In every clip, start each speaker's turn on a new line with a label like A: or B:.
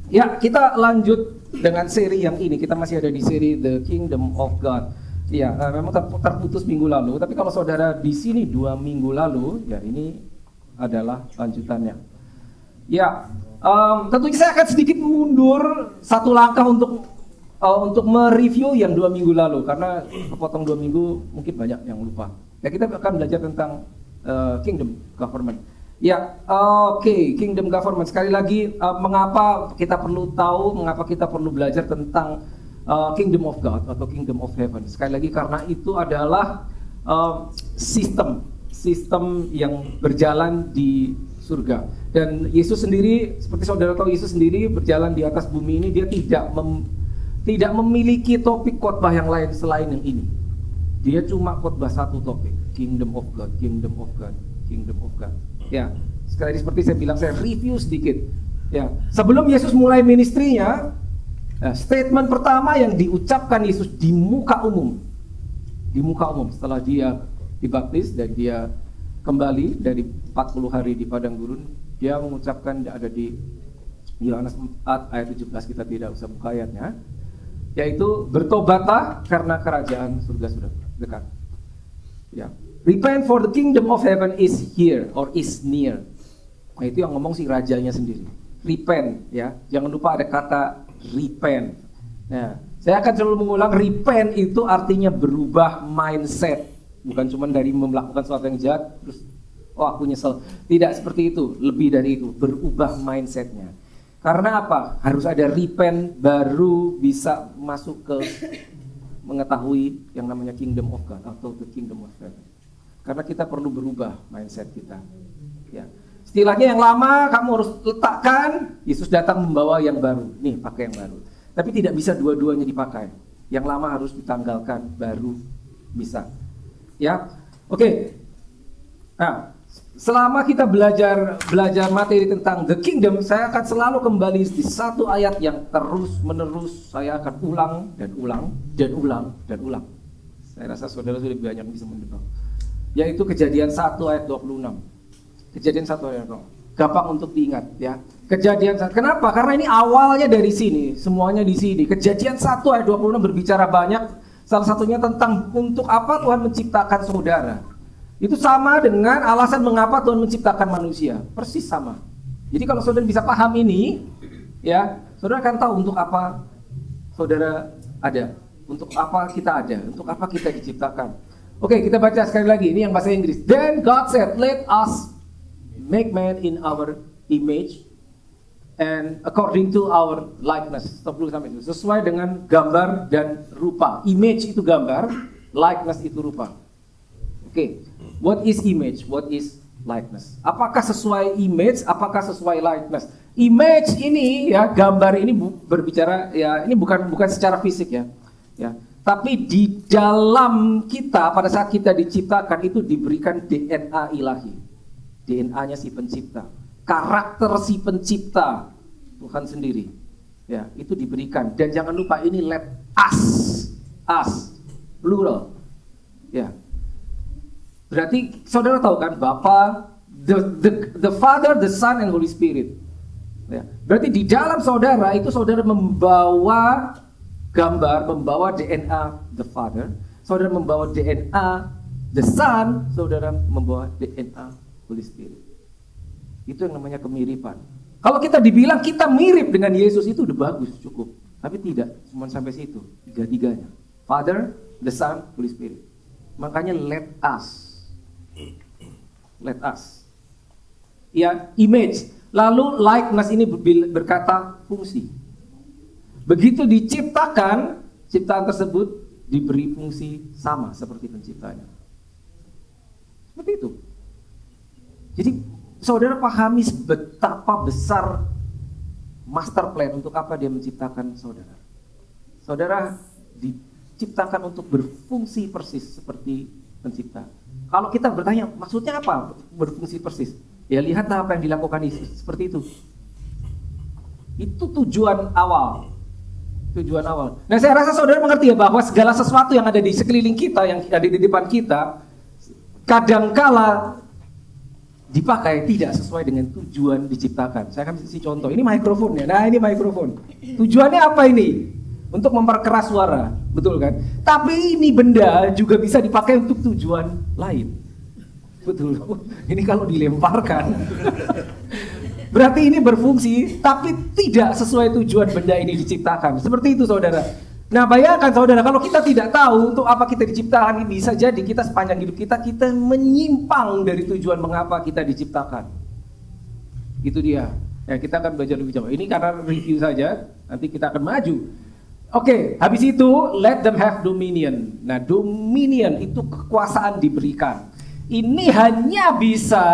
A: Ya, kita lanjut dengan seri yang ini. Kita masih ada di seri The Kingdom of God. Ya, memang terputus minggu lalu. Tapi kalau saudara di sini 2 minggu lalu, ya ini adalah lanjutannya. Ya, tentunya saya akan sedikit mundur satu langkah untuk mereview yang 2 minggu lalu, karena kepotong 2 minggu mungkin banyak yang lupa. Ya, kita akan belajar tentang Kingdom Government. Ya, oke, Kingdom Government. Sekali lagi, mengapa kita perlu tahu, mengapa kita perlu belajar tentang Kingdom of God atau Kingdom of Heaven. Sekali lagi, karena itu adalah sistem yang berjalan di surga. Dan Yesus sendiri, seperti saudara tahu, Yesus sendiri berjalan di atas bumi ini, dia tidak memiliki topik khotbah yang lain selain yang ini. Dia cuma khotbah satu topik, Kingdom of God, Kingdom of God, Kingdom of God. Ya, sekali lagi seperti saya bilang, saya review sedikit. Ya, sebelum Yesus mulai ministrinya, statement pertama yang diucapkan Yesus di muka umum setelah dia dibaptis dan dia kembali dari 40 hari di padang gurun, dia mengucapkan, ada di Yohanes 4 ayat 17, kita tidak usah buka ayatnya, yaitu bertobatlah karena kerajaan surga sudah dekat. Ya. Repent for the kingdom of heaven is here or is near. Nah, itu yang ngomong si rajanya sendiri. Repent, ya. Jangan lupa ada kata repent. Nah, saya akan selalu mengulang, repent itu artinya berubah mindset. Bukan cuma dari melakukan sesuatu yang jahat terus aku nyesel. Tidak seperti itu, lebih dari itu, berubah mindsetnya. Karena apa? Harus ada repent baru bisa masuk ke mengetahui yang namanya kingdom of God atau the kingdom of heaven. Karena kita perlu berubah mindset kita. Ya. Istilahnya yang lama kamu harus letakkan, Yesus datang membawa yang baru. Nih, pakai yang baru. Tapi tidak bisa dua-duanya dipakai. Yang lama harus ditanggalkan, baru bisa. Ya, oke. Nah, selama kita belajar materi tentang the kingdom, saya akan selalu kembali di satu ayat yang terus menerus saya akan ulang dan ulang dan ulang dan ulang. Saya rasa saudara sudah banyak bisa menebak. Yaitu Kejadian 1 ayat 26. Kejadian 1 ayat 26. Gampang untuk diingat, ya. Kejadian 1. Kenapa? Karena ini awalnya dari sini, semuanya di sini. Kejadian 1 ayat 26 berbicara banyak. Salah satunya tentang untuk apa Tuhan menciptakan saudara. Itu sama dengan alasan mengapa Tuhan menciptakan manusia. Persis sama. Jadi kalau saudara bisa paham ini, ya, saudara akan tahu untuk apa saudara ada, untuk apa kita ada, untuk apa kita diciptakan. Oke, kita baca sekali lagi. Ini yang bahasa Inggris. Then God said, let us make man in our image and according to our likeness. Stop dulu sampai itu. Sesuai dengan gambar dan rupa. Image itu gambar, likeness itu rupa. Oke, what is image? What is likeness? Apakah sesuai image? Apakah sesuai likeness? Image ini, ya, gambar ini berbicara, ya, ini bukan secara fisik, ya. Ya. Tapi di dalam kita, pada saat kita diciptakan itu diberikan DNA ilahi. DNA-nya si pencipta. Karakter si pencipta, Tuhan sendiri. Ya, itu diberikan. Dan jangan lupa ini let us, plural. Ya. Berarti saudara tahu kan, Bapa, the Father, the Son, and Holy Spirit. Ya. Berarti di dalam saudara itu saudara membawa gambar, membawa DNA the Father, saudara membawa DNA the Son, saudara membawa DNA Holy Spirit. Itu yang namanya kemiripan. Kalau kita dibilang kita mirip dengan Yesus itu udah bagus, cukup. Tapi tidak, cuma sampai situ, tiga-tiganya. Father, the Son, Holy Spirit. Makanya let us. Ya, image. Lalu likeness ini berkata fungsi. Begitu diciptakan, ciptaan tersebut diberi fungsi sama seperti penciptanya. Seperti itu. Jadi saudara pahami betapa besar master plan untuk apa dia menciptakan saudara. Saudara diciptakan untuk berfungsi persis seperti pencipta. Kalau kita bertanya, maksudnya apa berfungsi persis? Ya, lihatlah apa yang dilakukan Yesus, seperti itu. Itu tujuan awal. Nah, saya rasa saudara mengerti ya bahwa segala sesuatu yang ada di sekeliling kita, yang ada di depan kita, kadangkala dipakai tidak sesuai dengan tujuan diciptakan. Saya akan kasih contoh. Ini mikrofon ya. Nah, ini mikrofon. Tujuannya apa ini? Untuk memperkeras suara, betul kan? Tapi ini benda juga bisa dipakai untuk tujuan lain. Betul. Ini kalau dilemparkan berarti ini berfungsi tapi tidak sesuai tujuan benda ini diciptakan. Seperti itu, saudara. Nah, bayangkan saudara, kalau kita tidak tahu untuk apa kita diciptakan, bisa jadi kita sepanjang hidup kita menyimpang dari tujuan mengapa kita diciptakan. Itu dia. Ya, kita akan belajar lebih jauh. Ini karena review saja, nanti kita akan maju. Oke, habis itu let them have dominion. Nah, dominion itu kekuasaan diberikan. Ini hanya bisa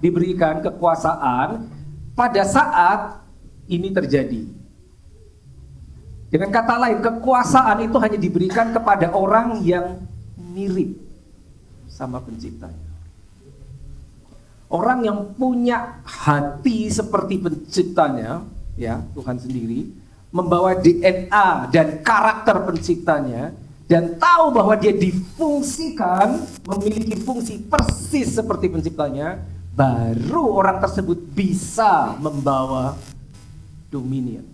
A: diberikan kekuasaan pada saat ini terjadi. Dengan kata lain, kekuasaan itu hanya diberikan kepada orang yang mirip sama penciptanya. Orang yang punya hati seperti penciptanya, ya, Tuhan sendiri, membawa DNA dan karakter penciptanya, dan tahu bahwa dia difungsikan, memiliki fungsi persis seperti penciptanya, baru orang tersebut bisa membawa dominion.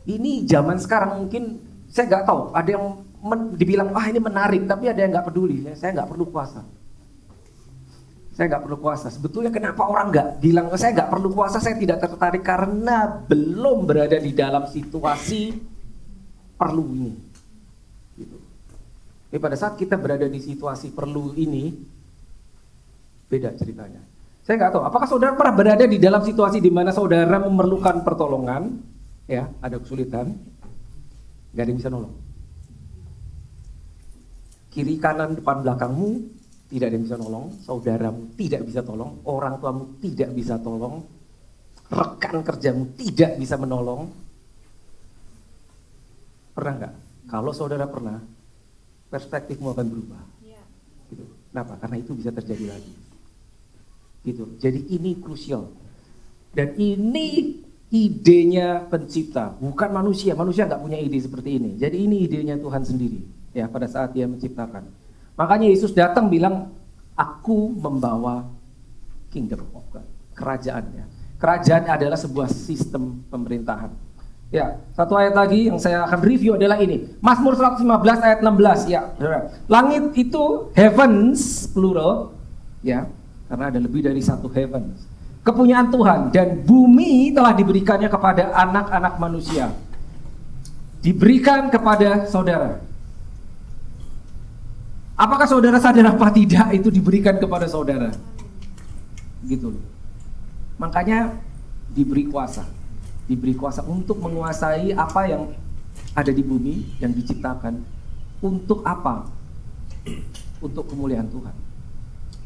A: Ini zaman sekarang mungkin saya nggak tahu, ada yang dibilang ini menarik, tapi ada yang nggak peduli. Saya nggak perlu kuasa. Saya nggak perlu kuasa. Sebetulnya kenapa orang nggak bilang saya nggak perlu kuasa? Saya tidak tertarik karena belum berada di dalam situasi perlu ini. Gitu. Tapi pada saat kita berada di situasi perlu ini, beda ceritanya. Saya nggak tahu. Apakah saudara pernah berada di dalam situasi di mana saudara memerlukan pertolongan? Ya, ada kesulitan, gak ada yang bisa nolong. Kiri, kanan, depan, belakangmu tidak ada yang bisa nolong. Saudaramu tidak bisa tolong. Orang tuamu tidak bisa tolong. Rekan kerjamu tidak bisa menolong. Pernah gak? Kalau saudara pernah, perspektifmu akan berubah. Gitu. Kenapa? Karena itu bisa terjadi lagi. Gitu. Jadi ini krusial. Dan ini idenya pencipta, bukan manusia. Manusia nggak punya ide seperti ini. Jadi ini idenya Tuhan sendiri, ya, pada saat Dia menciptakan. Makanya Yesus datang bilang, aku membawa kingdom of God, kerajaannya. Kerajaan adalah sebuah sistem pemerintahan. Ya, satu ayat lagi yang saya akan review adalah ini. Mazmur 115 ayat 16, ya. Langit itu heavens plural, ya, karena ada lebih dari satu heavens. Kepunyaan Tuhan, dan bumi telah diberikannya kepada anak-anak manusia. Diberikan kepada saudara. Apakah saudara sadar apa tidak itu diberikan kepada saudara? Gitu loh. Makanya diberi kuasa. Diberi kuasa untuk menguasai apa yang ada di bumi yang diciptakan. Untuk apa? Untuk kemuliaan Tuhan.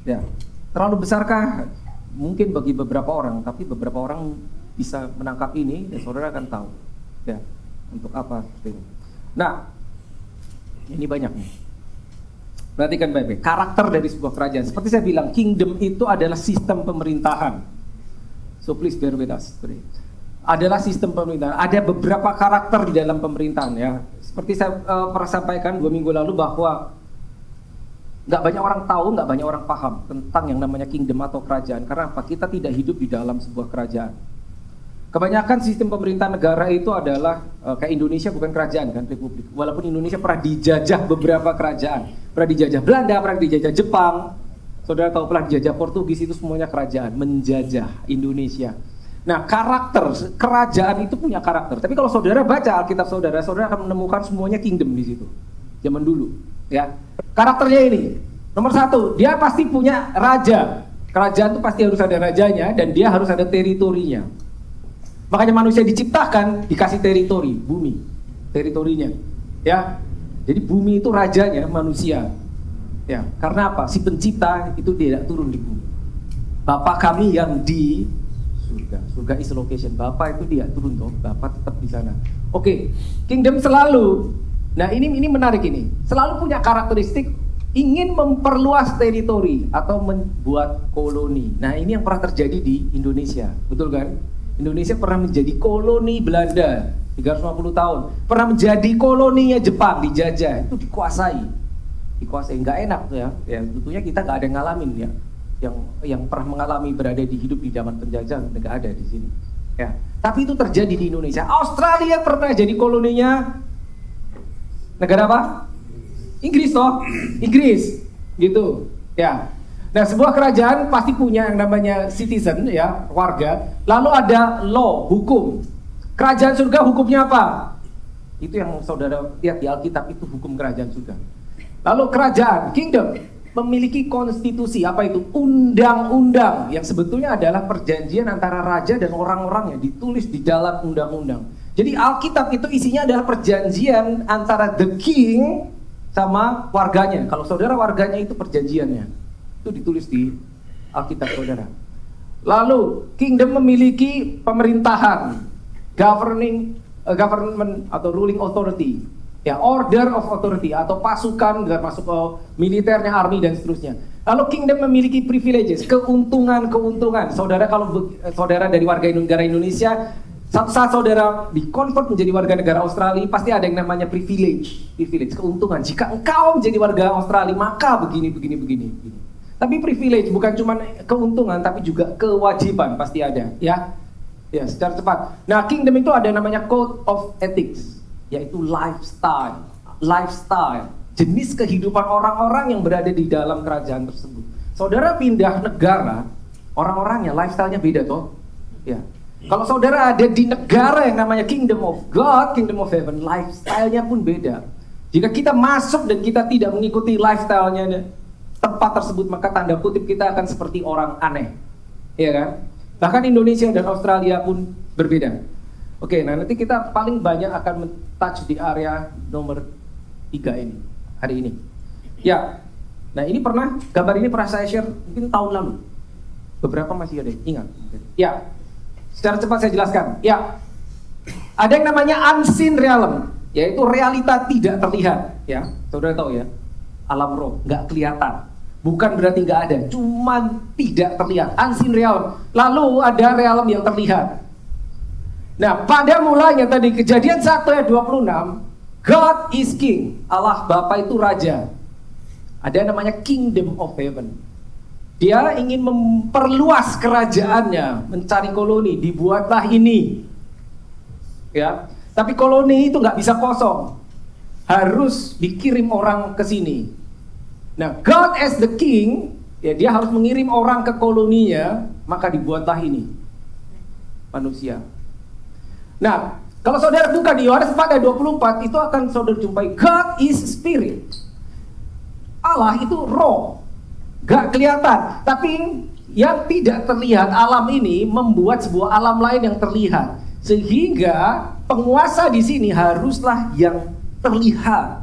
A: Ya, terlalu besarkah? Mungkin bagi beberapa orang, tapi beberapa orang bisa menangkap ini dan saudara akan tahu, ya, untuk apa seperti ini. Nah, ini banyak nih. Perhatikan baik-baik. Karakter dari sebuah kerajaan. Seperti saya bilang, kingdom itu adalah sistem pemerintahan. So please bear with us. Adalah sistem pemerintahan. Ada beberapa karakter di dalam pemerintahan, ya. Seperti saya pernah sampaikan 2 minggu lalu bahwa nggak banyak orang tahu, nggak banyak orang paham tentang yang namanya kingdom atau kerajaan. Karena apa? Kita tidak hidup di dalam sebuah kerajaan. Kebanyakan sistem pemerintahan negara itu adalah kayak Indonesia, bukan kerajaan kan, republik. Walaupun Indonesia pernah dijajah beberapa kerajaan. Pernah dijajah Belanda, pernah dijajah Jepang. Saudara tahu pernah dijajah Portugis, itu semuanya kerajaan, menjajah Indonesia. Nah, karakter kerajaan itu punya karakter. Tapi kalau saudara baca Alkitab saudara akan menemukan semuanya kingdom di situ. Zaman dulu, ya. Karakternya ini, nomor 1, dia pasti punya raja. Kerajaan itu pasti harus ada rajanya dan dia harus ada teritorinya. Makanya manusia diciptakan dikasih teritori, bumi, teritorinya, ya. Jadi bumi itu rajanya manusia, ya. Karena apa? Si pencipta itu tidak turun di bumi. Bapa kami yang di surga, surga is location. Bapa itu dia turun toh, Bapa tetap di sana. Oke, kingdom selalu. Nah ini menarik ini. Selalu punya karakteristik ingin memperluas teritori atau membuat koloni. Nah ini yang pernah terjadi di Indonesia, betul kan? Indonesia pernah menjadi koloni Belanda 350 tahun. Pernah menjadi koloninya Jepang, dijajah, itu dikuasai. Nggak enak tuh ya. Ya tentunya kita nggak ada yang ngalamin ya. yang pernah mengalami berada di hidup di zaman penjajahan, nggak ada di sini. Ya, tapi itu terjadi di Indonesia. Australia pernah jadi koloninya negara apa? Inggris toh, Inggris, gitu. Ya. Nah, sebuah kerajaan pasti punya yang namanya citizen, ya, warga. Lalu ada law, hukum. Kerajaan surga hukumnya apa? Itu yang saudara lihat di Alkitab, itu hukum kerajaan surga. Lalu kerajaan, kingdom, memiliki konstitusi. Apa itu? Undang-undang, yang sebetulnya adalah perjanjian antara raja dan orang-orang yang ditulis di dalam undang-undang. Jadi Alkitab itu isinya adalah perjanjian antara the king sama warganya. Kalau saudara warganya, itu perjanjiannya. Itu ditulis di Alkitab saudara. Lalu kingdom memiliki pemerintahan, government atau ruling authority, ya, order of authority atau pasukan, termasuk militernya, army dan seterusnya. Lalu kingdom memiliki privileges, keuntungan. Saudara, kalau saudara dari warga negara Indonesia, saat saudara dikonvert menjadi warga negara Australia, pasti ada yang namanya privilege, keuntungan. Jika engkau menjadi warga Australia, maka begini. Tapi privilege bukan cuma keuntungan, tapi juga kewajiban pasti ada, ya. Ya, secara cepat. Nah, kingdom itu ada namanya code of ethics, yaitu lifestyle, jenis kehidupan orang-orang yang berada di dalam kerajaan tersebut. Saudara pindah negara, orang-orangnya lifestyle-nya beda toh. Ya. Kalau saudara ada di negara yang namanya kingdom of God, kingdom of heaven, lifestyle-nya pun beda. Jika kita masuk dan kita tidak mengikuti lifestyle-nya tempat tersebut, maka tanda kutip kita akan seperti orang aneh. Iya kan? Bahkan Indonesia dan Australia pun berbeda. Oke, nah nanti kita paling banyak akan touch di area nomor 3 ini, hari ini. Ya, nah ini gambar ini pernah saya share mungkin tahun lalu. Beberapa masih ada, ingat. Ya, secara cepat saya jelaskan. Ya, ada yang namanya unseen realm, yaitu realita tidak terlihat. Ya, saudara tahu ya, alam roh, nggak kelihatan. Bukan berarti nggak ada, cuman tidak terlihat, unseen realm. Lalu ada realm yang terlihat. Nah, pada mulanya tadi Kejadian 1 ayat 26, God is king, Allah Bapa itu raja. Ada yang namanya kingdom of heaven. Dia ingin memperluas kerajaannya, mencari koloni, dibuatlah ini. Ya, tapi koloni itu nggak bisa kosong, harus dikirim orang ke sini. Nah, God as the king, ya, dia harus mengirim orang ke koloninya, maka dibuatlah ini manusia. Nah, kalau saudara buka di Yohanes 4 ayat 24, itu akan saudara jumpai God is spirit. Allah itu roh, gak kelihatan, tapi yang tidak terlihat, alam ini membuat sebuah alam lain yang terlihat, sehingga penguasa di sini haruslah yang terlihat.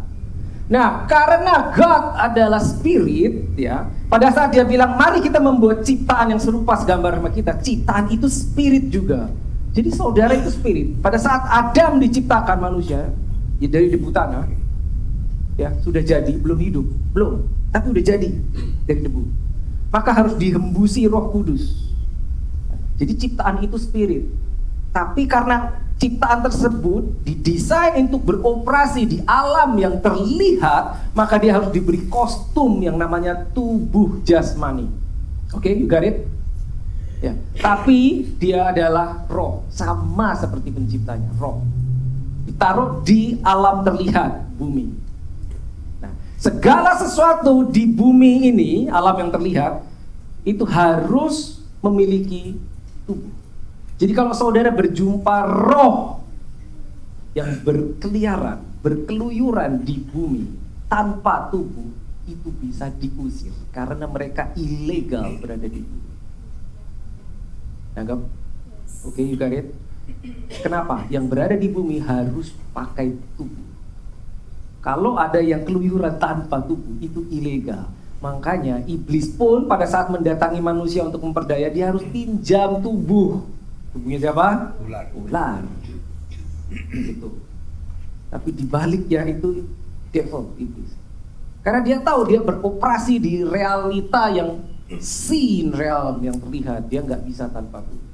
A: Nah, karena God adalah spirit, ya, pada saat dia bilang mari kita membuat ciptaan yang serupa segambar sama kita, ciptaan itu spirit juga. Jadi saudara itu spirit. Pada saat Adam diciptakan manusia, ya, dari debu tanah, ya, sudah jadi, belum hidup, belum, tapi udah jadi dari debu. Maka harus dihembusi Roh Kudus. Jadi ciptaan itu spirit. Tapi karena ciptaan tersebut didesain untuk beroperasi di alam yang terlihat, maka dia harus diberi kostum yang namanya tubuh jasmani. Oke, you got it? Ya. Tapi dia adalah roh, sama seperti penciptanya, roh. Ditaruh di alam terlihat, bumi. Nah, segala sesuatu di bumi ini, alam yang terlihat, itu harus memiliki tubuh. Jadi kalau saudara berjumpa roh yang berkeliaran, berkeluyuran di bumi tanpa tubuh, itu bisa diusir karena mereka ilegal berada di bumi. Anggap? Oke, you got it? Kenapa? Yang berada di bumi harus pakai tubuh. Kalau ada yang keluyuran tanpa tubuh, itu ilegal. Makanya iblis pun pada saat mendatangi manusia untuk memperdaya, dia harus pinjam tubuh. Tubuhnya siapa? Ular. Gitu. Tapi dibaliknya itu devil, iblis. Karena dia tahu dia beroperasi di realita yang seen realm, yang terlihat. Dia nggak bisa tanpa tubuh.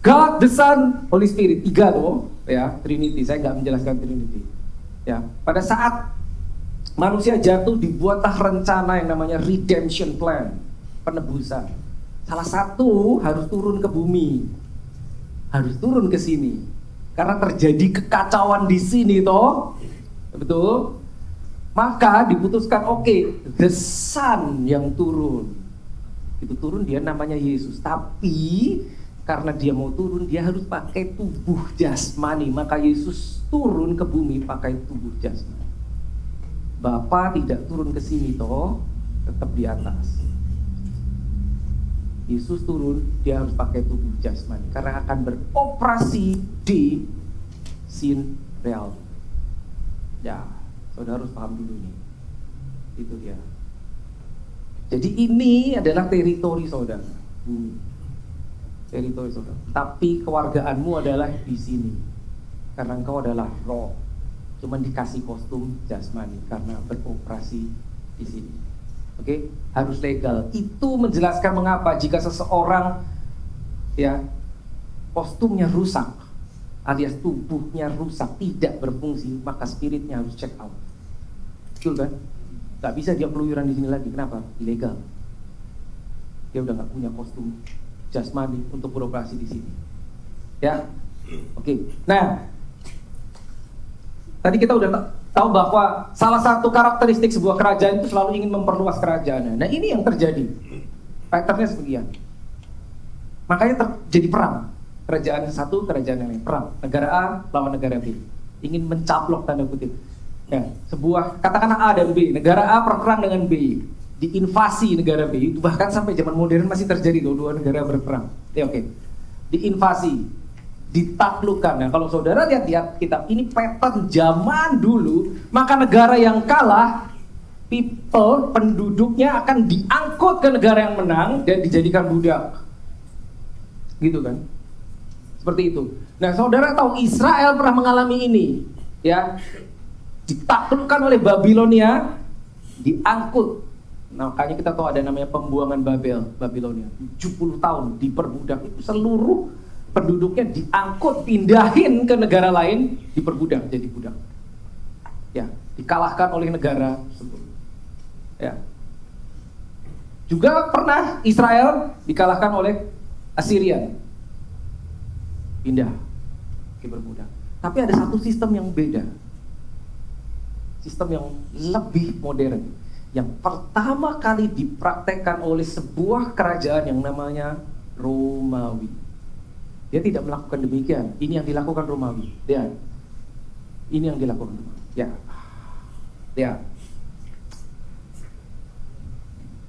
A: God, the Son, Holy Spirit, 3 tuh, ya, Trinity. Saya nggak menjelaskan Trinity. Ya, pada saat manusia jatuh, dibuatlah rencana yang namanya redemption plan, penebusan. Salah satu harus turun ke bumi, harus turun ke sini, karena terjadi kekacauan di sini toh, betul? Maka diputuskan, oke, the Son yang turun, itu turun dia namanya Yesus. Tapi karena dia mau turun, dia harus pakai tubuh jasmani, maka Yesus turun ke bumi pakai tubuh jasmani. Bapa tidak turun ke sini toh, tetap di atas. Yesus turun, dia harus pakai tubuh jasmani karena akan beroperasi di sin real. Ya, saudara harus paham dulu nih. Itu dia. Jadi ini adalah teritori saudara. Teritori saudara. Tapi kewargaanmu adalah di sini. Karena engkau adalah roh. Cuman dikasih kostum jasmani karena beroperasi di sini. Oke, harus legal. Itu menjelaskan mengapa jika seseorang ya kostumnya rusak, alias tubuhnya rusak, tidak berfungsi, maka spiritnya harus check out. Betul kan? Gak bisa dia keluyuran di sini lagi. Kenapa? Ilegal. Dia udah gak punya kostum jasmani untuk beroperasi di sini. Ya, oke. Nah, tadi kita udah tahu bahwa salah satu karakteristik sebuah kerajaan itu selalu ingin memperluas kerajaannya. Nah, ini yang terjadi. Patternnya sebagian. Makanya terjadi perang. Kerajaan satu, kerajaan yang lain. Perang. Negara A lawan negara B. Ingin mencaplok tanda kutip. Ya, sebuah, katakanlah A dan B. Negara A berperang dengan B. Diinvasi negara B. Itu bahkan sampai zaman modern masih terjadi dua negara berperang. Ya, oke. Diinvasi. Ditaklukkan. Nah, kalau saudara lihat kitab ini pattern zaman dulu, maka negara yang kalah, people, penduduknya akan diangkut ke negara yang menang dan dijadikan budak. Gitu kan? Seperti itu. Nah, saudara tahu Israel pernah mengalami ini, ya. Ditaklukkan oleh Babilonia, diangkut. Nah, makanya kita tahu ada namanya pembuangan Babilonia. 70 tahun diperbudak, itu seluruh penduduknya diangkut, pindahin ke negara lain, diperbudak jadi budak. Ya, dikalahkan oleh negara tersebut. Ya. Juga pernah Israel dikalahkan oleh Assyria. Pindah, diperbudak. Tapi ada satu sistem yang beda. Sistem yang lebih modern. Yang pertama kali dipraktekkan oleh sebuah kerajaan yang namanya Romawi. Dia tidak melakukan demikian. Ini yang dilakukan Romawi. Lihat. Ini yang dilakukan Romawi. Ya. Lihat.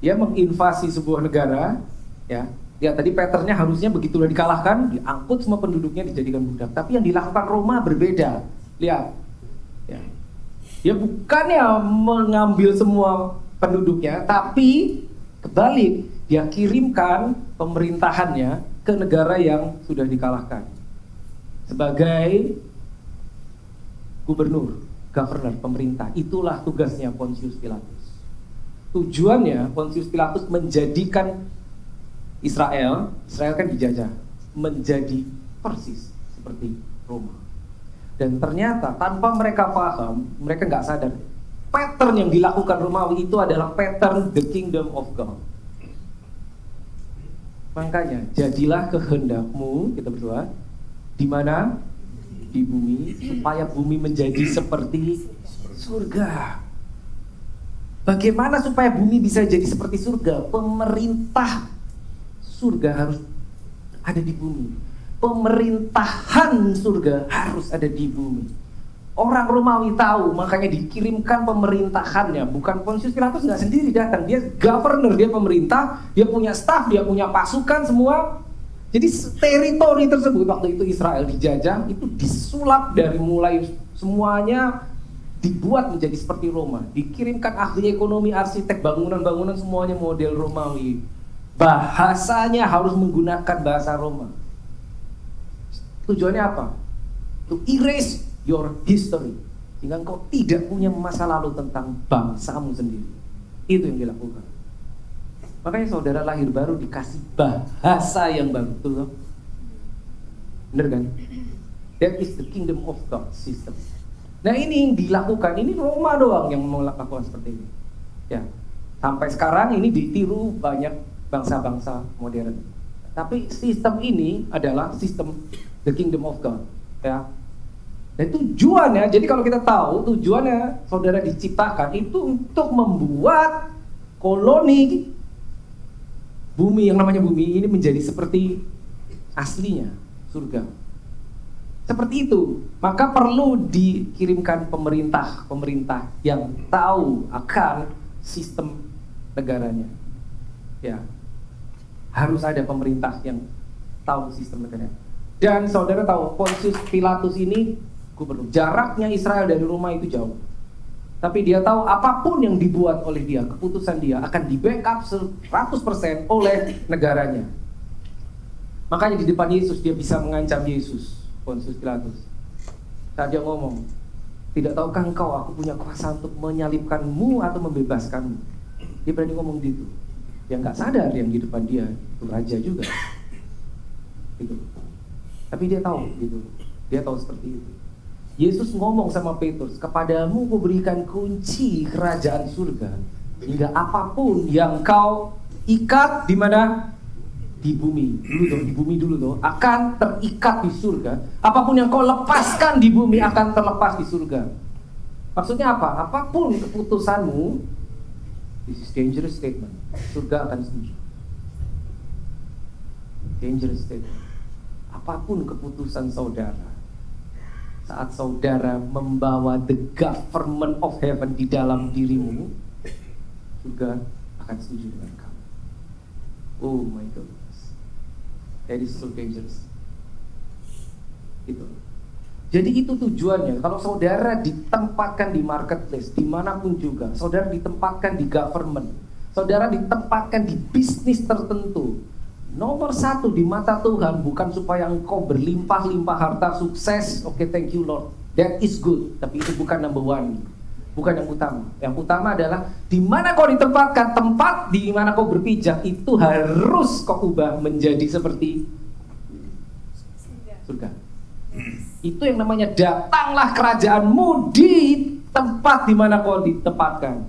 A: Dia menginvasi sebuah negara. Ya. Lihat tadi patternnya harusnya begitulah dikalahkan, diangkut semua penduduknya dijadikan budak. Tapi yang dilakukan Roma berbeda. Lihat. Ya. Dia bukannya mengambil semua penduduknya, tapi kebalik. Dia kirimkan pemerintahannya ke negara yang sudah dikalahkan sebagai gubernur, governor, pemerintah. Itulah tugasnya Pontius Pilatus. Tujuannya Pontius Pilatus menjadikan Israel kan dijajah, menjadi persis seperti Roma. Dan ternyata tanpa mereka paham, mereka nggak sadar pattern yang dilakukan Romawi itu adalah pattern the kingdom of God. Makanya jadilah kehendakmu, kita berdoa, di mana? Di bumi, supaya bumi menjadi seperti surga. Bagaimana supaya bumi bisa jadi seperti surga? Pemerintah surga harus ada di bumi. Pemerintahan surga harus ada di bumi. Orang Romawi tahu, makanya dikirimkan pemerintahannya. Bukan Pontius Pilatus nggak sendiri datang, dia governor, dia pemerintah, dia punya staff, dia punya pasukan semua. Jadi teritori tersebut waktu itu Israel dijajah, itu disulap dari mulai semuanya dibuat menjadi seperti Roma. Dikirimkan ahli ekonomi, arsitek, bangunan-bangunan semuanya model Romawi. Bahasanya harus menggunakan bahasa Roma. Tujuannya apa? To erase your history, sehingga engkau tidak punya masa lalu tentang bangsamu sendiri. Itu yang dilakukan. Makanya saudara lahir baru dikasih bahasa yang baru. Bener kan? That is the kingdom of God system. Nah ini yang dilakukan, ini Roma doang yang melakukan seperti ini. Ya, sampai sekarang ini ditiru banyak bangsa-bangsa modern. Tapi sistem ini adalah sistem the kingdom of God. Ya. Dan tujuannya, jadi kalau kita tahu tujuannya saudara diciptakan itu untuk membuat koloni bumi yang namanya bumi ini menjadi seperti aslinya surga. Seperti itu, maka perlu dikirimkan pemerintah yang tahu akan sistem negaranya. Ya, harus ada pemerintah yang tahu sistem negaranya. Dan saudara tahu, Pontius Pilatus ini gubernur. Jaraknya Israel dari Roma itu jauh. Tapi dia tahu apapun yang dibuat oleh dia, keputusan dia akan di-backup 100% oleh negaranya. Makanya di depan Yesus dia bisa mengancam Yesus. Pontius Pilatus saat dia ngomong, tidak tahukah engkau aku punya kuasa untuk menyalibkanmu atau membebaskanmu? Dia berani ngomong gitu. Dia nggak sadar yang di depan dia itu raja juga gitu. Tapi dia tahu gitu. Dia tahu seperti itu. Yesus ngomong sama Petrus, kepadamu kuberikan kunci kerajaan surga, hingga apapun yang kau ikat di mana? Di bumi dulu tuh akan terikat di surga. Apapun yang kau lepaskan di bumi akan terlepas di surga. Maksudnya apa? Apapun keputusanmu, this is dangerous statement, surga akan setuju. Dangerous statement. Apapun keputusan saudara, saat saudara membawa the government of heaven di dalam dirimu, surga akan setuju dengan kamu. Oh my God. That is so dangerous. Gitu. Jadi itu tujuannya. Kalau saudara ditempatkan di marketplace, dimanapun juga, saudara ditempatkan di government, saudara ditempatkan di bisnis tertentu, nomor satu di mata Tuhan bukan supaya engkau berlimpah-limpah harta, sukses. Oke, thank you Lord, that is good. Tapi itu bukan number one, bukan yang utama. Yang utama adalah di mana kau ditempatkan, tempat di mana kau berpijak itu harus kau ubah menjadi seperti surga. Itu yang namanya datanglah kerajaanmu di tempat di mana kau ditempatkan.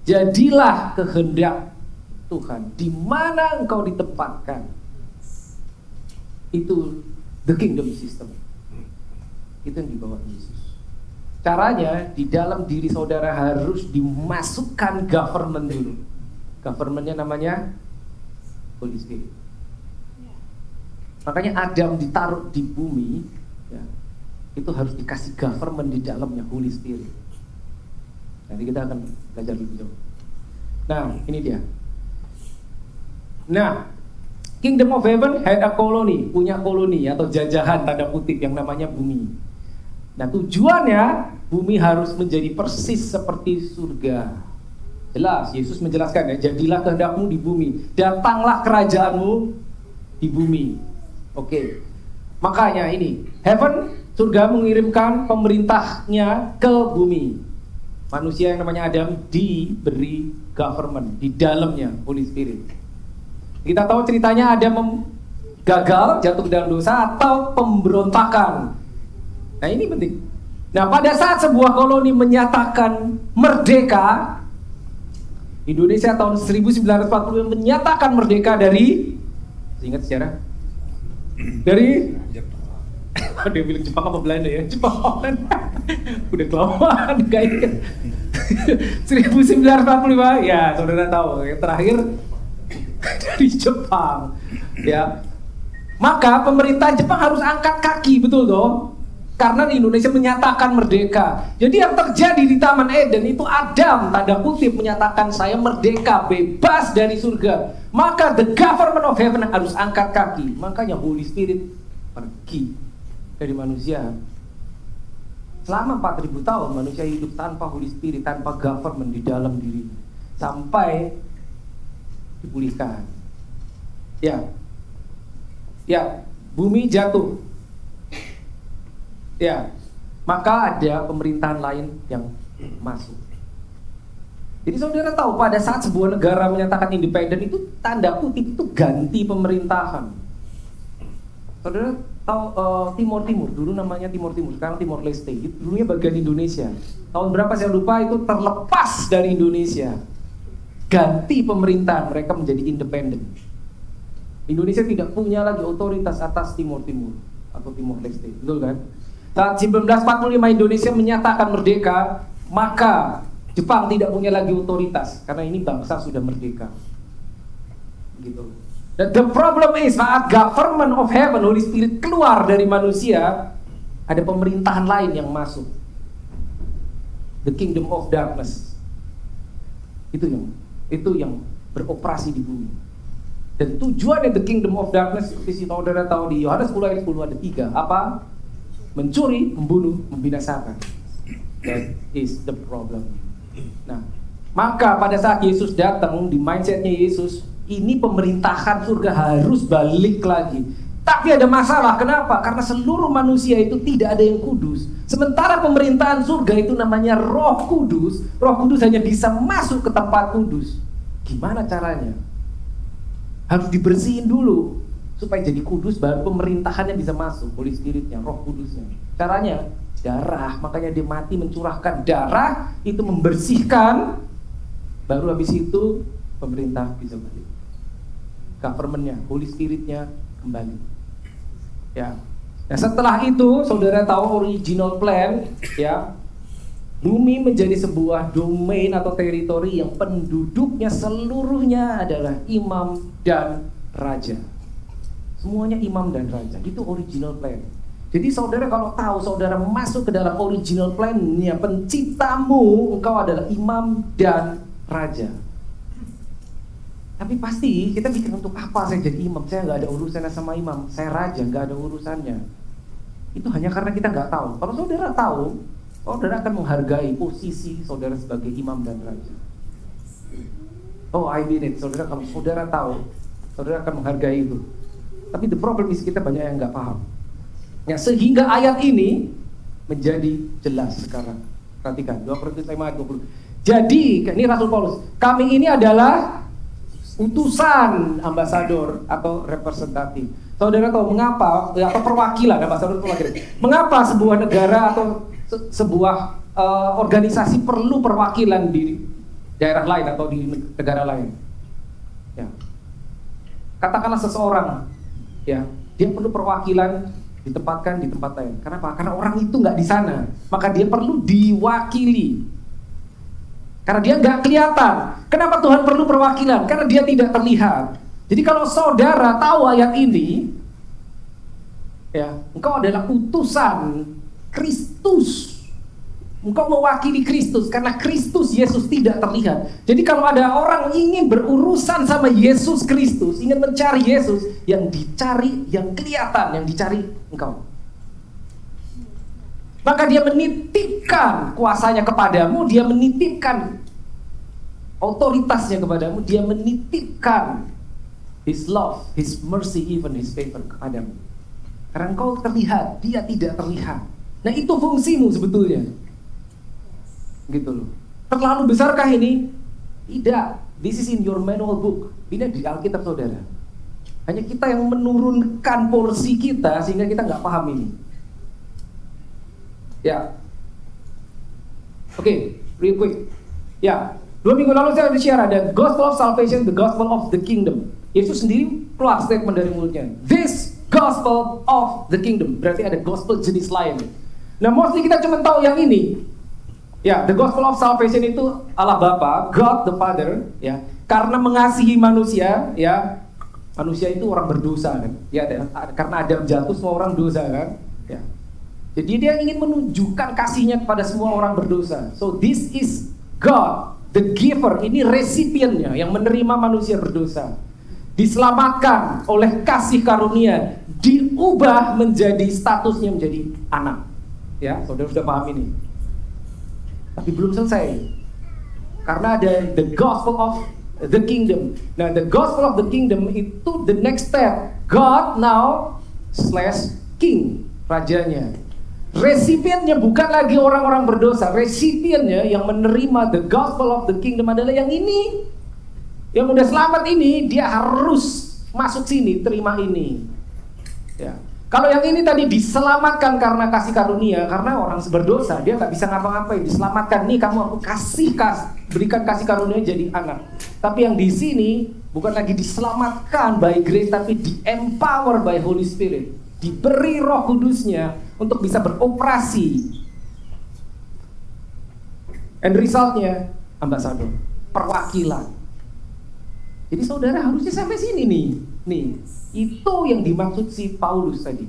A: Jadilah kehendak Tuhan di mana engkau ditempatkan. Itu the kingdom system. Itu yang dibawa Yesus. Caranya di dalam diri saudara harus dimasukkan government dulu. Governmentnya namanya Holy Spirit. Makanya Adam ditaruh di bumi, ya, itu harus dikasih government di dalamnya Holy Spirit. Nanti kita akan belajar lebih jauh. Nah, ini dia. Nah, Kingdom of Heaven had a colony, punya koloni atau jajahan tanda kutip yang namanya bumi. Nah tujuannya bumi harus menjadi persis seperti surga. Jelas, Yesus menjelaskan ya, jadilah kehendakmu di bumi, datanglah kerajaanmu di bumi. Oke. Makanya ini, heaven, surga mengirimkan pemerintahnya ke bumi. Manusia yang namanya Adam diberi government di dalamnya Holy Spirit. Kita tahu ceritanya Adam gagal, jatuh ke dalam dosa atau pemberontakan. Nah ini penting. Nah pada saat sebuah koloni menyatakan merdeka, Indonesia tahun 1945 menyatakan merdeka dari, ingat sejarah? Dari Jepang. Dia bilang Jepang apa Belanda ya? Jepang. Udah kelamaan gak ingat. 1945 ya saudara tahu yang terakhir dari Jepang. Ya. Maka pemerintah Jepang harus angkat kaki, betul toh? Karena Indonesia menyatakan merdeka. Jadi yang terjadi di Taman Eden itu Adam tanda kutip menyatakan saya merdeka, bebas dari surga. Maka the government of heaven harus angkat kaki. Makanya Holy Spirit pergi dari manusia. Selama 4000 tahun manusia hidup tanpa Holy Spirit, tanpa government di dalam diri, sampai dipulihkan. Ya, bumi jatuh. Ya, maka ada pemerintahan lain yang masuk. Jadi saudara tahu pada saat sebuah negara menyatakan independen itu tanda kutip itu ganti pemerintahan. Saudara Timur Timur, dulu namanya Timur Timur, sekarang Timor Leste, dulunya bagian Indonesia. Tahun berapa saya lupa, itu terlepas dari Indonesia, ganti pemerintahan, mereka menjadi independen. Indonesia tidak punya lagi otoritas atas Timur Timur atau Timor Leste, betul kan? Saat 1945 Indonesia menyatakan merdeka, maka Jepang tidak punya lagi otoritas karena ini bangsa sudah merdeka. Gitu. Dan the problem is, saat government of heaven, Holy Spirit keluar dari manusia, ada pemerintahan lain yang masuk. The kingdom of darkness. Itu yang beroperasi di bumi. Dan tujuannya the kingdom of darkness, seperti saudara tahu di Yohanes 10 ayat 10 ada 3. Apa? Mencuri, membunuh, membinasakan. That is the problem. Nah, maka pada saat Yesus datang, di mindsetnya Yesus, ini pemerintahan surga harus balik lagi. Tapi ada masalah, kenapa? Karena seluruh manusia itu tidak ada yang kudus. Sementara pemerintahan surga itu namanya Roh Kudus. Roh Kudus hanya bisa masuk ke tempat kudus. Gimana caranya? Harus dibersihin dulu supaya jadi kudus, baru pemerintahannya bisa masuk, Holy Spiritnya, Roh Kudusnya. Caranya darah, makanya dia mati mencurahkan darah, itu membersihkan, baru habis itu pemerintah bisa balik, governmentnya, Holy Spiritnya kembali. Ya. Nah setelah itu saudara tahu original plan, ya, bumi menjadi sebuah domain atau teritori yang penduduknya seluruhnya adalah imam dan raja. Semuanya imam dan raja. Itu original plan. Jadi saudara kalau tahu saudara masuk ke dalam original plan-nya penciptamu, engkau adalah imam dan raja. Tapi pasti kita pikir, untuk apa saya jadi imam? Saya nggak ada urusannya sama imam. Saya raja, nggak ada urusannya. Itu hanya karena kita nggak tahu. Kalau saudara tahu, saudara akan menghargai posisi saudara sebagai imam dan raja. Oh, I mean it. Saudara, kalau saudara tahu, saudara akan menghargai itu. Tapi the problem is kita banyak yang nggak paham. Ya, sehingga ayat ini menjadi jelas sekarang. Perhatikan 2 Korintus 5 ayat 20. Jadi, ini Rasul Paulus, kami ini adalah utusan ambasador atau representatif. Saudara tahu mengapa, atau perwakilan, ambasador perwakilan. Mengapa sebuah negara atau sebuah organisasi perlu perwakilan di daerah lain atau di negara lain? Ya. Katakanlah seseorang, ya, dia perlu perwakilan ditempatkan di tempat lain. Kenapa? Karena orang itu nggak di sana, maka dia perlu diwakili. Karena dia nggak kelihatan. Kenapa Tuhan perlu perwakilan? Karena dia tidak terlihat. Jadi kalau saudara tahu ayat ini, ya, engkau adalah utusan Kristus. Engkau mewakili Kristus karena Kristus Yesus tidak terlihat. Jadi kalau ada orang ingin berurusan sama Yesus Kristus, ingin mencari Yesus, yang dicari yang kelihatan, yang dicari engkau. Maka dia menitipkan kuasanya kepadamu, dia menitipkan otoritasnya kepadamu, dia menitipkan His love, His mercy, even His favor kepadamu. Karena engkau terlihat, dia tidak terlihat. Nah itu fungsimu sebetulnya. Gitu loh. Terlalu besarkah ini? Tidak. This is in your manual book. Ini di Alkitab saudara. Hanya kita yang menurunkan porsi kita sehingga kita nggak paham ini. Ya. Oke, real quick. Ya, 2 minggu lalu saya share ada Gospel of Salvation, the Gospel of the Kingdom. Yesus sendiri keluar statement dari mulutnya. This Gospel of the Kingdom. Berarti ada gospel jenis lain. Nah, mostly kita cuma tahu yang ini. Ya, the Gospel of Salvation itu Allah Bapa, God the Father, ya, karena mengasihi manusia, ya, manusia itu orang berdosa kan, ya, karena Adam jatuh semua orang dosa kan, ya. Jadi dia ingin menunjukkan kasihnya kepada semua orang berdosa. So this is God, the giver, ini resipiennya yang menerima manusia berdosa, diselamatkan oleh kasih karunia, diubah menjadi statusnya menjadi anak. Ya, saudara sudah paham ini. Tapi belum selesai. Karena ada the gospel of the kingdom. Nah, the gospel of the kingdom itu the next step. God now / king, rajanya. Resipiennya bukan lagi orang-orang berdosa. Resipiennya yang menerima the gospel of the kingdom adalah yang ini. Yang udah selamat ini, dia harus masuk sini, terima ini. Ya. Kalau yang ini tadi diselamatkan karena kasih karunia, karena orang berdosa, dia nggak bisa ngapa-ngapain, diselamatkan. Nih kamu aku berikan kasih karunia jadi anak. Tapi yang di sini bukan lagi diselamatkan by grace, tapi di empower by Holy Spirit, diberi Roh Kudusnya untuk bisa beroperasi. And resultnya ambasador, perwakilan. Jadi saudara harusnya sampai sini nih. Itu yang dimaksud si Paulus tadi.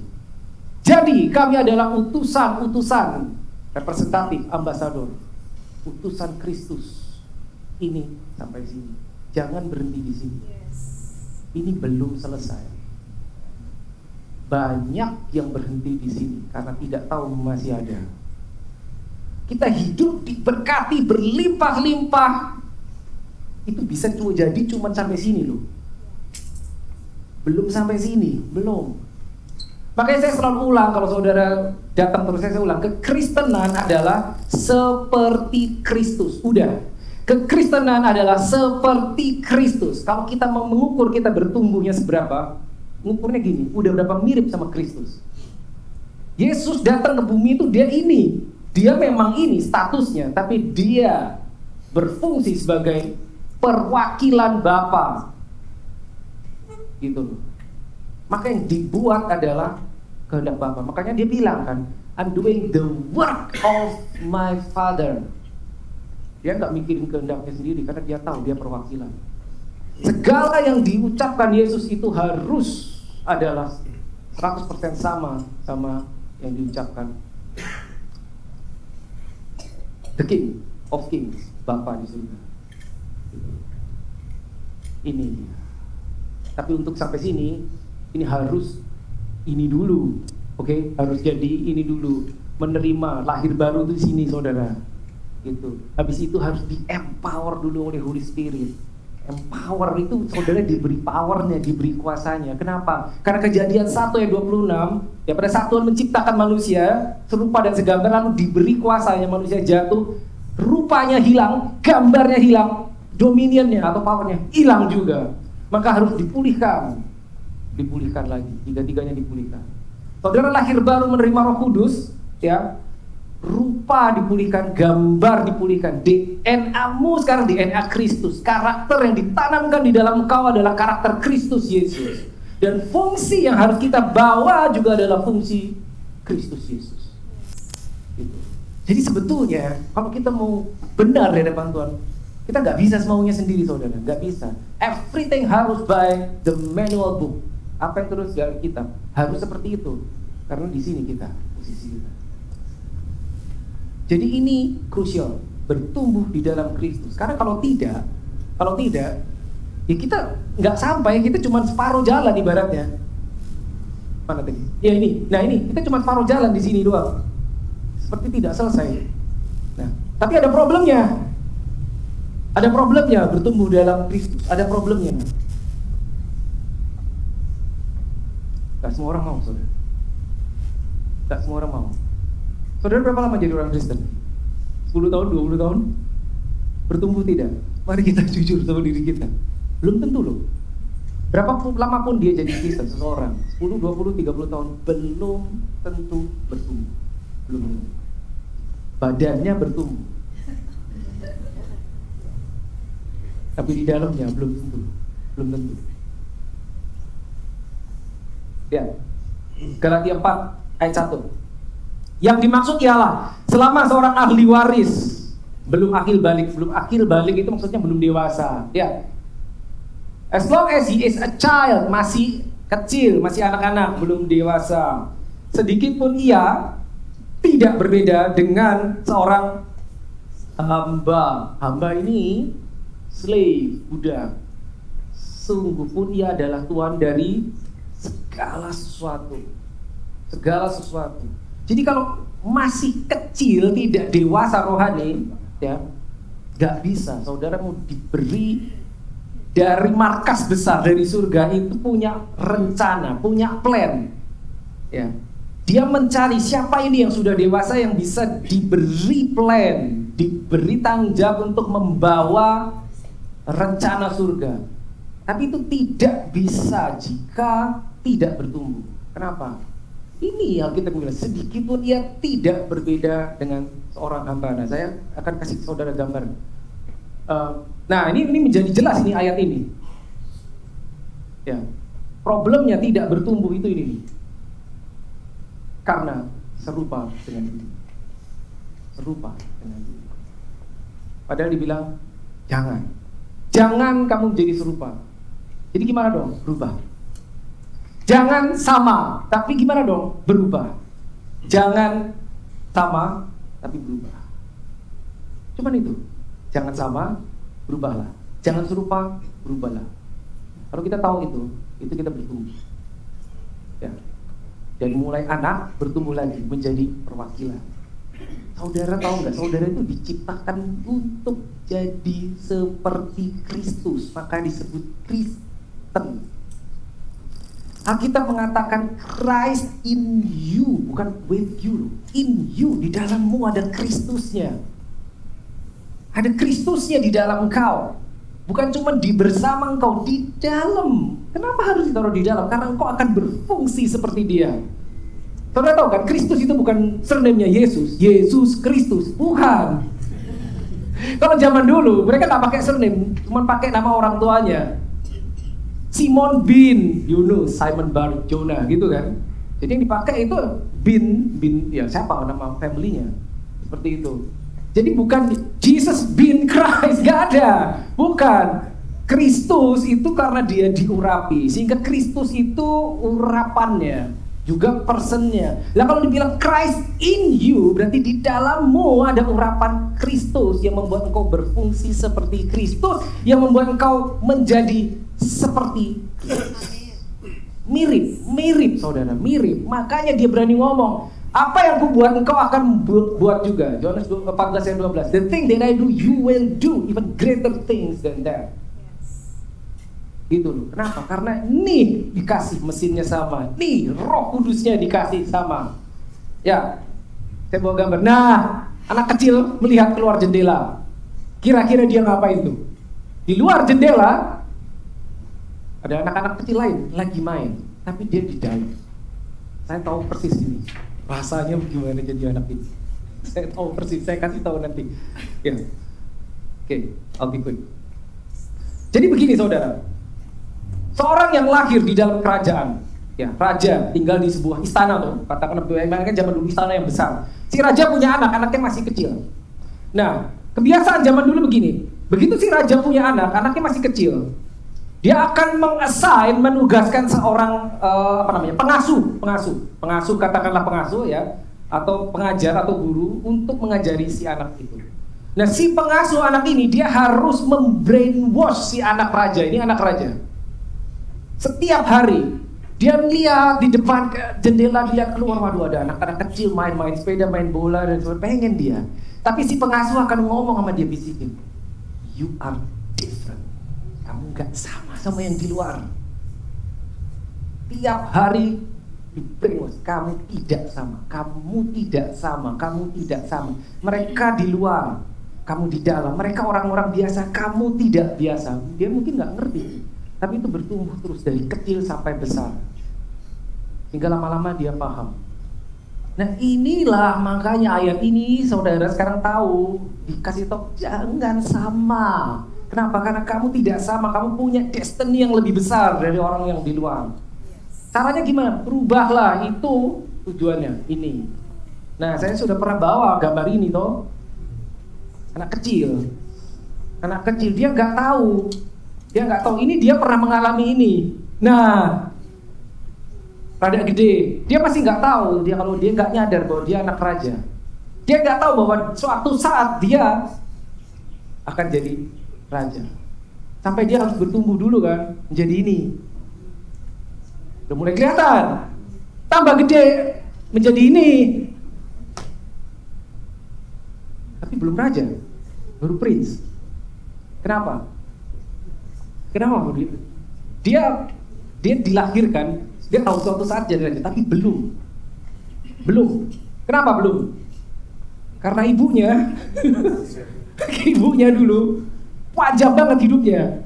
A: Jadi kami adalah utusan representatif, ambasador, utusan Kristus. Ini sampai sini. Jangan berhenti di sini. Ini belum selesai. Banyak yang berhenti di sini karena tidak tahu masih ada. Kita hidup diberkati berlimpah-limpah. Itu bisa jadi cuma sampai sini loh. Belum sampai sini, belum. Makanya saya selalu ulang, kalau saudara datang terus saya ulang, kekristenan adalah seperti Kristus. Udah, kekristenan adalah seperti Kristus. Kalau kita mau mengukur kita bertumbuhnya seberapa, mengukurnya gini, udah berapa mirip sama Kristus. Yesus datang ke bumi itu dia memang ini statusnya, tapi dia berfungsi sebagai perwakilan Bapa. Gitu loh. Maka yang dibuat adalah kehendak Bapa. Makanya dia bilang kan, I'm doing the work of my Father. Dia nggak mikirin kehendaknya sendiri karena dia tahu dia perwakilan. Segala yang diucapkan Yesus itu harus adalah 100% sama yang diucapkan the King of Kings, Bapa di surga. Ini dia. Tapi untuk sampai sini, ini harus ini dulu, oke? Harus jadi ini dulu, menerima lahir baru itu di sini, saudara. Gitu. Habis itu harus di-empower dulu oleh Holy Spirit. Empower itu saudara diberi powernya, diberi kuasanya. Kenapa? Karena Kejadian 1 ayat 26, ya pada saat Tuhan menciptakan manusia serupa dan segambar, lalu diberi kuasanya, manusia jatuh, rupanya hilang, gambarnya hilang, dominionnya atau powernya hilang juga. Maka harus dipulihkan lagi, tiga-tiganya dipulihkan. Saudara lahir baru menerima Roh Kudus, ya, rupa dipulihkan, gambar dipulihkan, DNA-mu sekarang DNA Kristus. Karakter yang ditanamkan di dalam engkau adalah karakter Kristus Yesus. Dan fungsi yang harus kita bawa juga adalah fungsi Kristus Yesus. Gitu. Jadi sebetulnya kalau kita mau benar di hadapan Tuhan, kita nggak bisa semaunya sendiri, saudara, nggak bisa. Everything harus by the manual book. Apa yang terus dari kita harus seperti itu, karena di sini kita posisi kita. Jadi ini krusial, bertumbuh di dalam Kristus. Karena kalau tidak, ya kita nggak sampai, kita cuma separuh jalan ibaratnya. Mana tadi? Ya ini, nah ini kita cuma separuh jalan di sini doang, seperti tidak selesai. Nah, tapi ada problemnya. Ada problemnya bertumbuh dalam Kristus. Ada problemnya. Gak semua orang mau, saudara. Gak semua orang mau. Saudara berapa lama jadi orang Kristen? 10 tahun, 20 tahun? Bertumbuh tidak? Mari kita jujur sama diri kita. Belum tentu loh. Berapa lama pun dia jadi Kristen, seseorang 10, 20, 30 tahun, belum tentu bertumbuh. Belum tentu. Badannya bertumbuh, tapi di dalamnya belum tentu. Ya, Galatia 4 ayat 1. Yang dimaksud ialah selama seorang ahli waris belum akil balik itu maksudnya belum dewasa. Ya, as long as he is a child, masih kecil, masih anak-anak, belum dewasa, sedikit pun ia tidak berbeda dengan seorang hamba. Hamba ini slave, budak. Sungguh pun ia adalah tuan dari segala sesuatu. Jadi kalau masih kecil, tidak dewasa rohani, ya, gak bisa. Saudara mau diberi dari markas besar dari surga itu punya rencana, punya plan. Ya, dia mencari siapa ini yang sudah dewasa yang bisa diberi plan, diberi tanggung jawab untuk membawa rencana surga. Tapi itu tidak bisa jika tidak bertumbuh. Kenapa? Ini Alkitab bilang, sedikit pun ia tidak berbeda dengan seorang hamba. Nah, saya akan kasih saudara gambar. Nah, ini menjadi jelas ini ayat ini. Ya, problemnya tidak bertumbuh itu ini. Karena serupa dengan ini. Serupa dengan ini. Padahal dibilang, jangan kamu menjadi serupa. Jadi gimana dong? Berubah. Jangan sama, tapi gimana dong? Berubah. Jangan sama, tapi berubah. Cuman itu. Jangan sama, berubahlah. Jangan serupa, berubahlah. Kalau kita tahu itu kita bertumbuh. Ya. Dari mulai anak bertumbuh lagi menjadi perwakilan. Saudara tahu nggak? Saudara itu diciptakan untuk jadi seperti Kristus, maka disebut Kristen. Alkitab mengatakan Christ in you, bukan with you. In you, di dalammu ada Kristusnya. Ada Kristusnya di dalam engkau. Bukan cuma di bersama engkau, di dalam. Kenapa harus ditaruh di dalam? Karena engkau akan berfungsi seperti dia. Saudara tahu kan, Kristus itu bukan surname-nya Yesus. Yesus Kristus, bukan. Kalau zaman dulu mereka tak pakai surname, cuma pakai nama orang tuanya. Simon bin Yunus, Simon Bar Jonah gitu kan. Jadi yang dipakai itu bin ya siapa nama family-nya. Seperti itu. Jadi bukan Jesus bin Christ, gak ada. Bukan. Kristus itu karena dia diurapi, sehingga Kristus itu urapannya, juga personnya. Lah kalau dibilang Christ in you, berarti di dalammu ada urapan Kristus yang membuat engkau berfungsi seperti Kristus, yang membuat engkau menjadi seperti mirip saudara, mirip. Makanya dia berani ngomong, apa yang aku buat engkau akan buat juga. Yohanes 14 ayat 12. The thing that I do you will do even greater things than that. Gitu loh. Kenapa? Karena nih dikasih mesinnya sama, nih Roh Kudusnya dikasih sama. Ya, saya bawa gambar. Nah, anak kecil melihat keluar jendela. Kira-kira dia ngapain tuh? Di luar jendela ada anak-anak kecil lain lagi main, tapi dia di dalam. Saya tahu persis ini rasanya gimana jadi anak ini. Saya tahu persis, saya kasih tahu nanti. Ya, oke, I'll be quick. Jadi begini saudara, seorang yang lahir di dalam kerajaan, ya raja tinggal di sebuah istana tuh, katakan kan zaman dulu istana yang besar. Si raja punya anak, anaknya masih kecil. Nah, kebiasaan zaman dulu begini, begitu si raja punya anak, anaknya masih kecil. Dia akan menugaskan seorang pengasuh katakanlah pengasuh ya, atau pengajar atau guru untuk mengajari si anak itu. Nah, si pengasuh anak ini dia harus membrainwash si anak raja. Ini anak raja. Setiap hari dia melihat di depan jendela, dia keluar, waduh ada anak-anak kecil main sepeda, main bola dan sebagainya, pengen dia. Tapi si pengasuh akan ngomong sama dia, bisikin, you are different. Kamu gak sama yang di luar. Tiap hari diberi, kamu tidak sama, kamu tidak sama, kamu tidak sama. Mereka di luar, kamu di dalam. Mereka orang-orang biasa, kamu tidak biasa. Dia mungkin gak ngerti, tapi itu bertumbuh terus dari kecil sampai besar, hingga lama-lama dia paham. Nah inilah makanya ayat ini saudara sekarang tahu, dikasih tahu jangan sama. Kenapa? Karena kamu tidak sama, kamu punya destiny yang lebih besar dari orang yang di luar. Caranya gimana? Berubahlah, itu tujuannya ini. Nah, saya sudah pernah bawa gambar ini toh. Anak kecil dia nggak tahu, ini dia pernah mengalami ini. Nah, rada gede, dia masih nggak tahu, kalau dia nggak nyadar bahwa dia anak raja. Dia nggak tahu bahwa suatu saat dia akan jadi raja. Sampai dia harus bertumbuh dulu kan, menjadi ini. Udah mulai kelihatan, tambah gede menjadi ini. Tapi belum raja, baru prince. Kenapa? Dia dilahirkan, dia tahu suatu saat jadi raja, tapi belum. Kenapa belum? Karena ibunya dulu wajib banget hidupnya.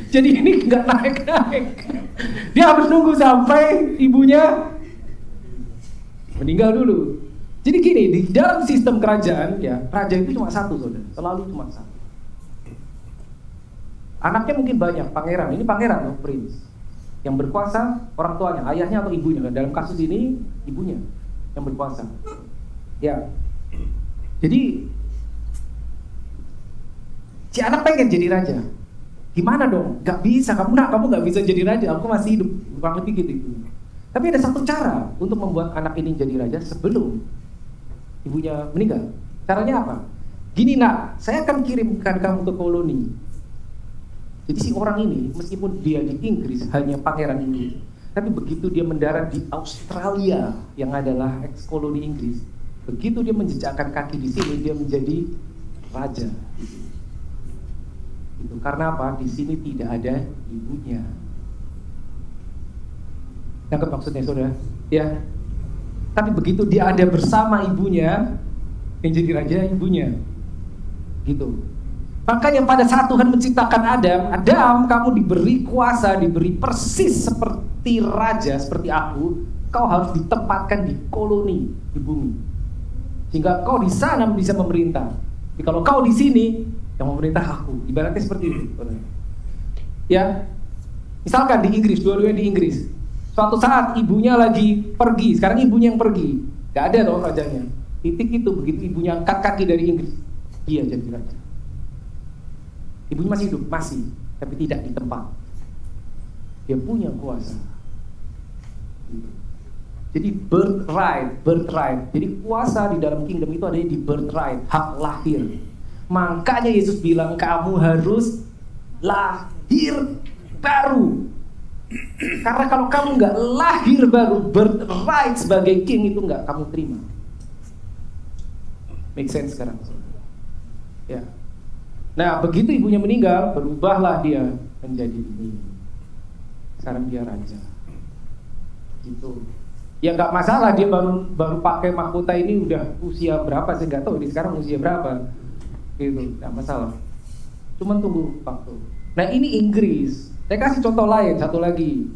A: Jadi ini nggak naik-naik. Dia harus nunggu sampai ibunya meninggal dulu. Jadi gini, di dalam sistem kerajaan ya, raja itu cuma satu, saudara. Selalu cuma satu. Anaknya mungkin banyak, pangeran. Ini pangeran loh, prince. Yang berkuasa orang tuanya, ayahnya atau ibunya. Dalam kasus ini ibunya yang berkuasa. Ya. Jadi si anak pengen jadi raja. Gimana dong? Gak bisa, kamu gak bisa jadi raja. Aku masih hidup, kurang lebih gitu. Tapi ada satu cara untuk membuat anak ini jadi raja sebelum ibunya meninggal. Caranya apa? Gini nak, saya akan kirimkan kamu ke koloni. Jadi si orang ini, meskipun dia di Inggris, hanya pangeran Inggris, tapi begitu dia mendarat di Australia, yang adalah ex-koloni Inggris, begitu dia menjejakkan kaki di sini, dia menjadi raja. Itu karena apa? Di sini tidak ada ibunya. Nangkep maksudnya saudara? Ya. Tapi begitu dia ada bersama ibunya, yang jadi raja ibunya. Gitu. Makanya pada saat Tuhan menciptakan Adam, kamu diberi kuasa, diberi persis seperti raja, seperti aku. Kau harus ditempatkan di koloni, di bumi. Sehingga kau di sana bisa memerintah. Jadi kalau kau di sini, yang memerintah aku. Ibaratnya seperti itu. Ya. Misalkan di Inggris, dua-duanya di Inggris. Suatu saat ibunya lagi pergi, sekarang ibunya yang pergi. Gak ada dong rajanya. Titik itu, begitu ibunya angkat kaki dari Inggris, dia jadi raja. Ibunya masih hidup, masih, tapi tidak di tempat. Dia punya kuasa. Jadi birthright. Jadi kuasa di dalam kingdom itu ada di birthright, hak lahir. Makanya Yesus bilang kamu harus lahir baru. Karena kalau kamu nggak lahir baru, birthright sebagai king itu nggak kamu terima. Make sense sekarang? Ya. Nah, begitu ibunya meninggal, berubahlah dia menjadi ini. Sekarang dia raja. Gitu. Ya nggak masalah, dia baru pakai mahkota ini udah usia berapa sih, nggak tahu. Ini sekarang usia berapa? Gitu, nggak masalah. Cuman tunggu waktu. Nah ini Inggris. Saya kasih contoh lain, satu lagi.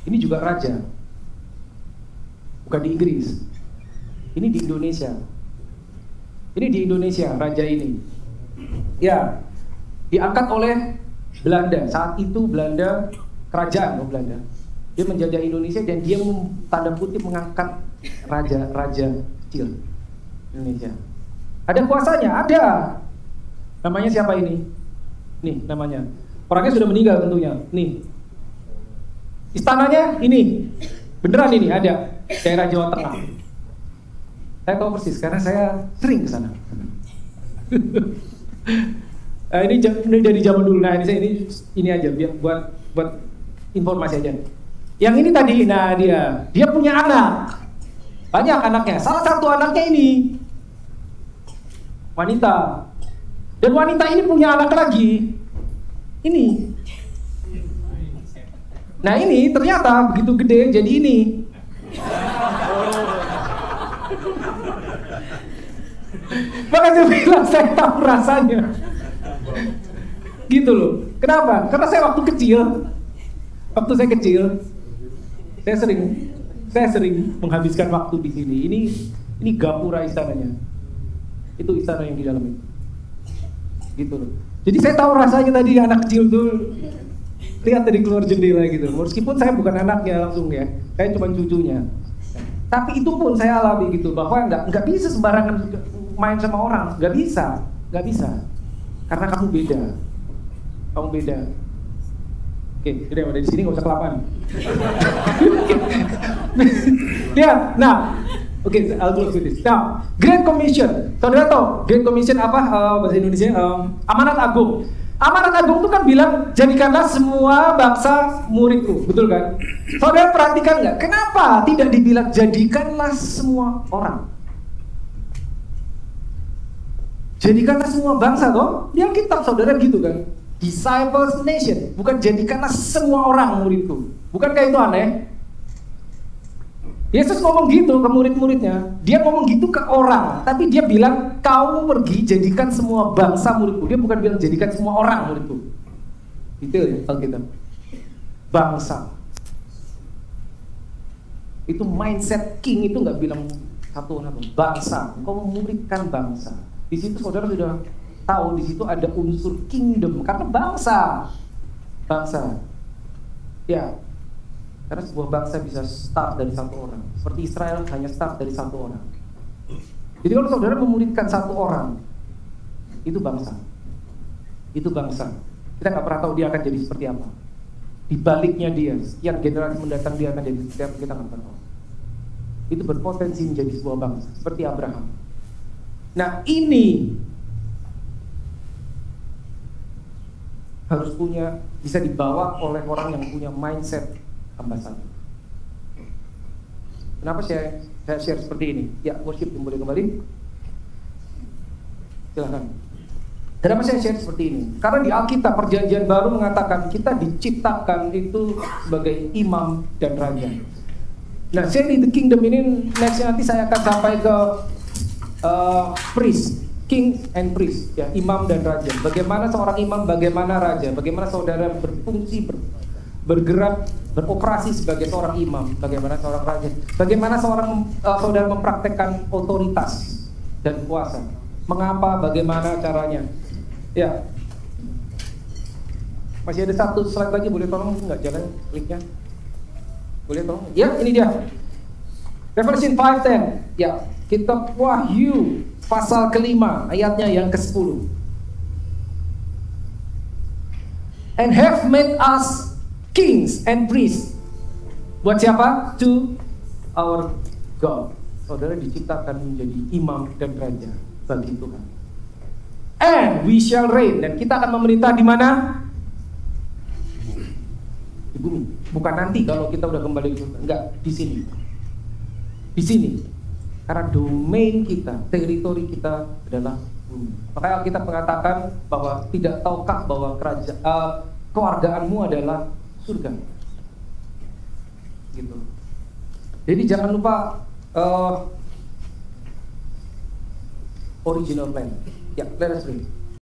A: Ini juga raja. Bukan di Inggris. Ini di Indonesia. Ini di Indonesia, raja ini. Ya, diangkat oleh Belanda. Saat itu Belanda, kerajaan Belanda. Dia menjajah Indonesia dan dia tanda kutip mengangkat raja kecil Indonesia. Ada kuasanya, ada. Namanya siapa ini? Nih namanya. Orangnya sudah meninggal tentunya. Nih. Istananya ini. Beneran ini ada. Daerah Jawa Tengah. Saya tahu persis karena saya sering ke sana. Ini dari zaman dulu. Nah, ini aja biar buat informasi aja. Yang ini tadi, nah dia punya anak. Banyak anaknya. Salah satu anaknya ini wanita. Dan wanita ini punya anak lagi. Ini. Nah ini ternyata begitu gede jadi ini. Makanya saya bilang saya tahu rasanya. Gitu loh. Kenapa? Karena saya waktu saya kecil, saya sering menghabiskan waktu di sini. Ini gapura istananya. Itu istana yang di dalam itu. Gitu loh. Jadi saya tahu rasanya tadi anak kecil tuh lihat dari keluar jendela gitu. Meskipun saya bukan anaknya langsung ya, saya cuma cucunya. Tapi itu pun saya alami gitu, bahwa nggak bisa sembarangan main sama orang, nggak bisa. Karena kamu beda. Oke, udah dari sini nggak usah kelamaan. Ya, nah. Oke, I'll close with this. Now, Great Commission. Saudara tahu Great Commission apa bahasa Indonesia? Amanat Agung. Amanat Agung itu kan bilang jadikanlah semua bangsa muridku, betul kan? Saudara perhatikan nggak? Kenapa tidak dibilang jadikanlah semua orang? Jadikanlah semua bangsa toh? Di Alkitab saudara gitu kan? Disciples nation, bukan jadikanlah semua orang muridku. Bukankah itu aneh? Yesus ngomong gitu ke murid-muridnya. Dia ngomong gitu ke orang, tapi dia bilang, "Kau pergi jadikan semua bangsa muridku." Dia bukan bilang jadikan semua orang muridku. Itu ya Alkitab. Bangsa. Itu mindset king itu nggak bilang satu orang, bangsa. Kau memuridkan bangsa. Di situ saudara sudah tahu di situ ada unsur kingdom karena bangsa. Bangsa. Ya. Karena sebuah bangsa bisa start dari satu orang. Seperti Israel hanya start dari satu orang. Jadi kalau saudara memuridkan satu orang, itu bangsa. Itu bangsa. Kita nggak pernah tahu dia akan jadi seperti apa. Di baliknya dia, sekian generasi mendatang dia akan jadi seperti apa, kita nggak pernah tahu. Itu berpotensi menjadi sebuah bangsa, seperti Abraham. Nah ini harus bisa dibawa oleh orang yang punya mindset ambasador. Kenapa saya share seperti ini? Ya, worship boleh kembali. Silakan. Kenapa saya share seperti ini? Karena di Alkitab Perjanjian Baru mengatakan kita diciptakan itu sebagai imam dan raja. Nah, saya di The Kingdom ini nanti saya akan sampai ke priest, king and priest, ya, imam dan raja. Bagaimana seorang imam, bagaimana raja, bagaimana saudara berfungsi, bergerak, beroperasi sebagai seorang imam, bagaimana seorang raja, bagaimana saudara mempraktekkan otoritas dan kuasa, mengapa, bagaimana caranya. Ya, masih ada satu slide lagi, boleh tolong nggak jalan kliknya? Boleh tolong? Ya, ini dia. Revelation 5:10. Ya, kitab Wahyu pasal ke-5 ayatnya yang ke-10. And have made us kings and priests. Buat siapa? To our God. Saudara diciptakan menjadi imam dan raja bagi Tuhan. And we shall reign, dan kita akan memerintah di mana? Di bumi. Bukan nanti kalau kita udah kembali ke surga. Enggak, di sini. Di sini. Karena domain kita, teritori kita adalah bumi. Makanya kita mengatakan bahwa tidak tahukah bahwa kewargaanmu adalah surga. Gitu. Jadi jangan lupa original plan. Ya, let us read.